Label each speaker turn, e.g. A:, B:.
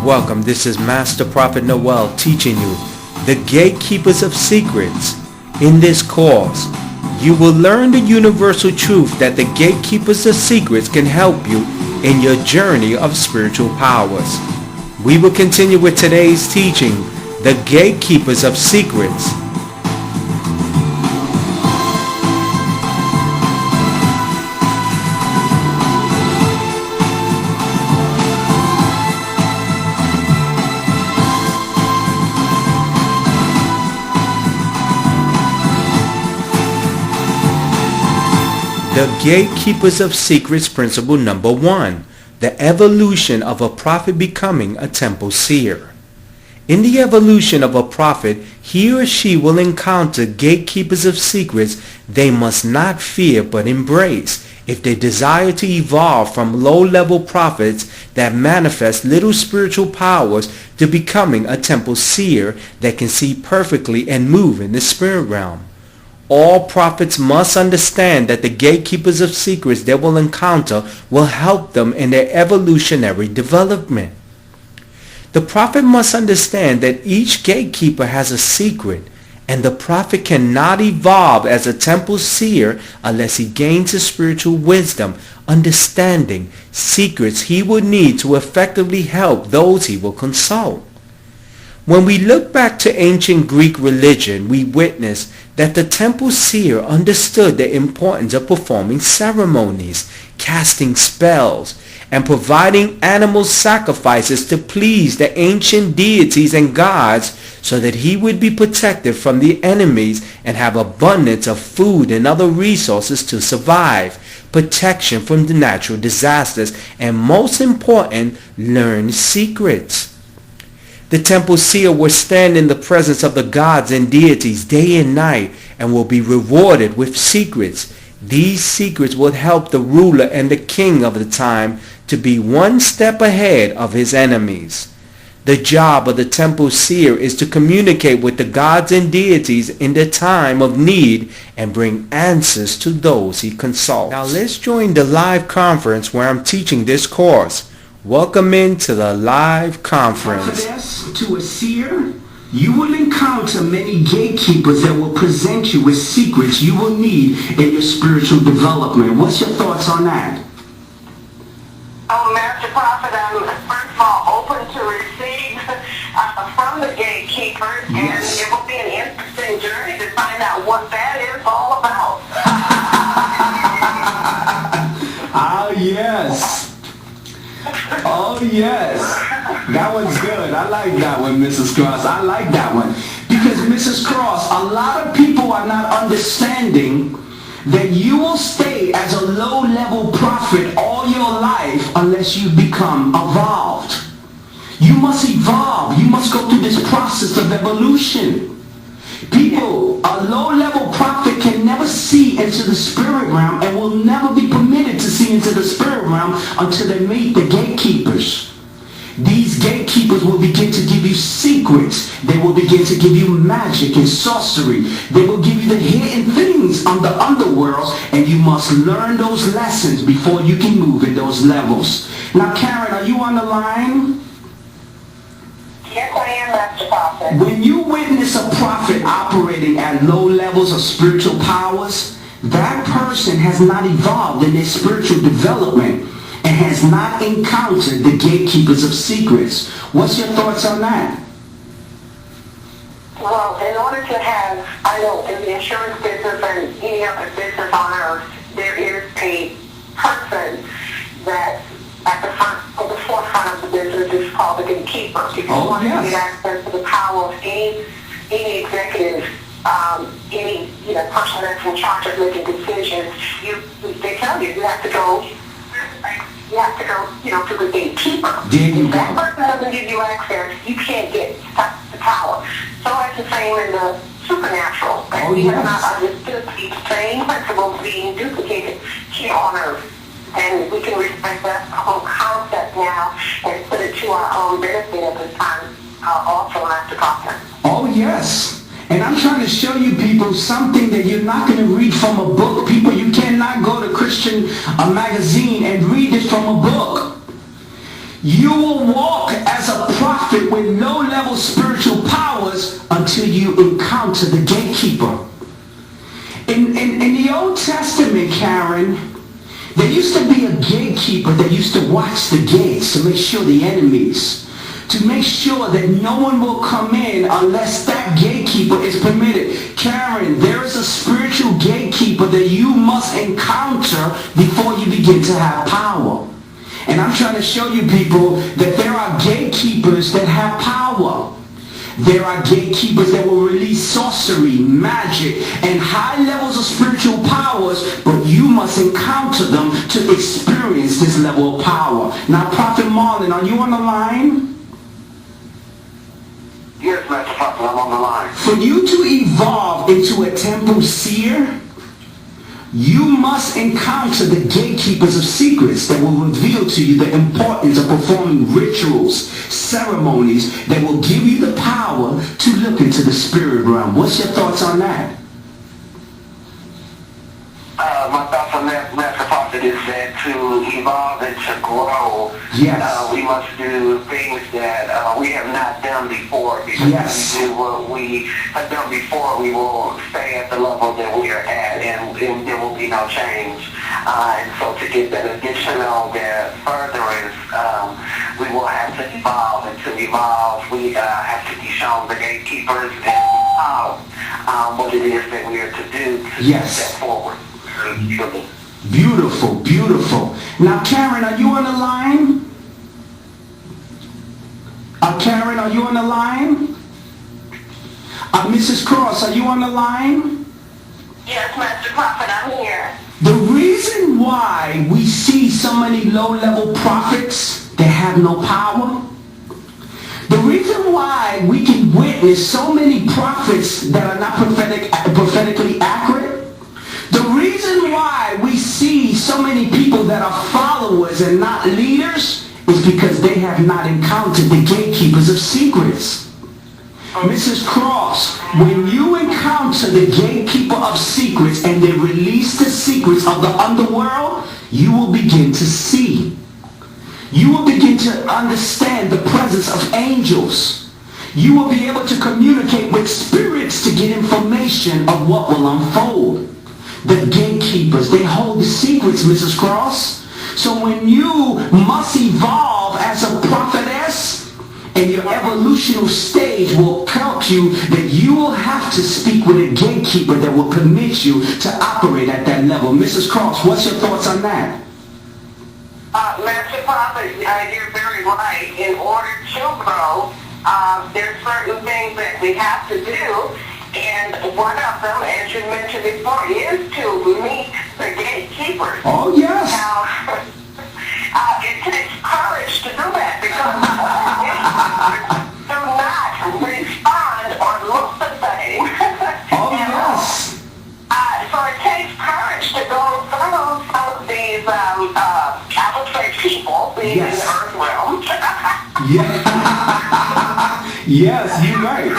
A: welcome. This is Master Prophet Noel teaching you the Gatekeepers of Secrets. In this course, you will learn the universal truth that the Gatekeepers of Secrets can help you in your journey of spiritual powers. We will continue with today's teaching, the Gatekeepers of Secrets. The Gatekeepers of Secrets principle number 1, the evolution of a prophet becoming a temple seer. In the evolution of a prophet, he or she will encounter gatekeepers of secrets they must not fear but embrace if they desire to evolve from low-level prophets that manifest little spiritual powers to becoming a temple seer that can see perfectly and move in the spirit realm. All prophets must understand that the gatekeepers of secrets they will encounter will help them in their evolutionary development. The prophet must understand that each gatekeeper has a secret, and the prophet cannot evolve as a temple seer unless he gains the spiritual wisdom, understanding, secrets he would need to effectively help those he will consult. When we look back to ancient Greek religion, we witness that the temple seer understood the importance of performing ceremonies, casting spells, and providing animal sacrifices to please the ancient deities and gods so that he would be protected from the enemies and have abundance of food and other resources to survive, protection from the natural disasters, and most important, learn secrets. The temple seer will stand in the presence of the gods and deities day and night and will be rewarded with secrets. These secrets will help the ruler and the king of the time to be one step ahead of his enemies. The job of the temple seer is to communicate with the gods and deities in the time of need and bring answers to those he consults. Now let's join the live conference where I'm teaching this course. Welcome into the live conference.
B: To a seer, you will encounter many gatekeepers that will present you with secrets you will need in your spiritual development. What's your thoughts on that?
C: Master Prophet, I'm first of all open to receive from the gatekeepers,
B: yes.
C: And it will be an interesting journey to find out what that is all about.
B: Oh, yes. Oh, yes. That one's good. I like that one, Mrs. Cross. I like that one. Because, Mrs. Cross, a lot of people are not understanding that you will stay as a low-level prophet all your life unless you become evolved. You must evolve. You must go through this process of evolution. People, a low-level prophet can never see into the spirit realm and will never be permitted to see into the spirit realm until they meet the gatekeepers. These gatekeepers will begin to give you secrets. They will begin to give you magic and sorcery. They will give you the hidden things on the underworld, and you must learn those lessons before you can move in those levels. Now, Karen, are you on the line?
C: Yes, I am, Master Prophet.
B: When you witness a prophet operating at low levels of spiritual powers, that person has not evolved in their spiritual development and has not encountered the gatekeepers of secrets. What's your thoughts on that?
C: Well, in order to have, I know in the insurance business and any other business on earth, there is a person that's at the forefront of the business is called the gatekeeper. If you want to get access to the power of any executive, any person that's in charge of making decisions, they tell you have to go. You have to go, to the gatekeeper. If that person doesn't give you access, you can't get the power. So it's the same in the supernatural. We have not understood these same principles being duplicated here on earth. And we can respect that whole concept now and put it to our own benefit at this time, also, Master Prophet.
B: Oh, yes. And I'm trying to show you people something that you're not going to read from a book. People, you cannot go to Christian magazine and read it from a book. You will walk as a prophet with low-level spiritual powers until you encounter the gatekeeper. In the Old Testament, Karen, there used to be a gatekeeper that used to watch the gates to make sure the enemies, to make sure that no one will come in unless that gatekeeper is permitted. Karen, there is a spiritual gatekeeper that you must encounter before you begin to have power. And I'm trying to show you people that there are gatekeepers that have power. There are gatekeepers that will release sorcery, magic, and high levels of spiritual powers, but you must encounter them to experience this level of power. Now, Prophet Marlon, are you on the line?
C: Yes, Master Prophet, I'm on the line.
B: For you to evolve into a temple seer, you must encounter the gatekeepers of secrets that will reveal to you the importance of performing rituals, ceremonies that will give you the power to look into the spirit realm. What's your thoughts on that?
C: My thoughts on that, Master Prophet, is that to evolve and to grow,
B: yes,
C: we must do things that we have not done before. Because
B: yes,
C: if we do what we have done before, we will stay at the level that we are at, and there will be no change. And so to get that additional, that furtherance, we will have to evolve. And to evolve, we have to be shown the gatekeepers and what it is that we are to do to step forward.
B: Beautiful, beautiful. Now, Karen, are you on the line? Karen, are you on the line? Mrs. Cross, are you on the line?
C: Yes, Master Prophet, I'm here.
B: The reason why we see so many low-level prophets that have no power, the reason why we can witness so many prophets that are not prophetically accurate, the reason why we see so many people that are followers and not leaders is because they have not encountered the gatekeepers of secrets. Mrs. Cross, when you encounter the gatekeeper of secrets and they release the secrets of the underworld, you will begin to see. You will begin to understand the presence of angels. You will be able to communicate with spirits to get information of what will unfold. The gatekeepers, they hold the secrets, Mrs. Cross. So when you must evolve as a prophetess, and your evolutionary stage will help you that you will have to speak with a gatekeeper that will permit you to operate at that level. Mrs. Cross, what's your thoughts on that?
C: Master Prophet, you're very right. In order to grow, there's certain things that we have to do. And one of them, as you mentioned before, is to meet the gatekeepers.
B: Oh, yes.
C: Now, it takes courage to do that because do not respond or look the same.
B: Oh, yes.
C: So it takes courage to go through some of these, I would say, people being in the earth realm.
B: Yeah. Yes, you're right.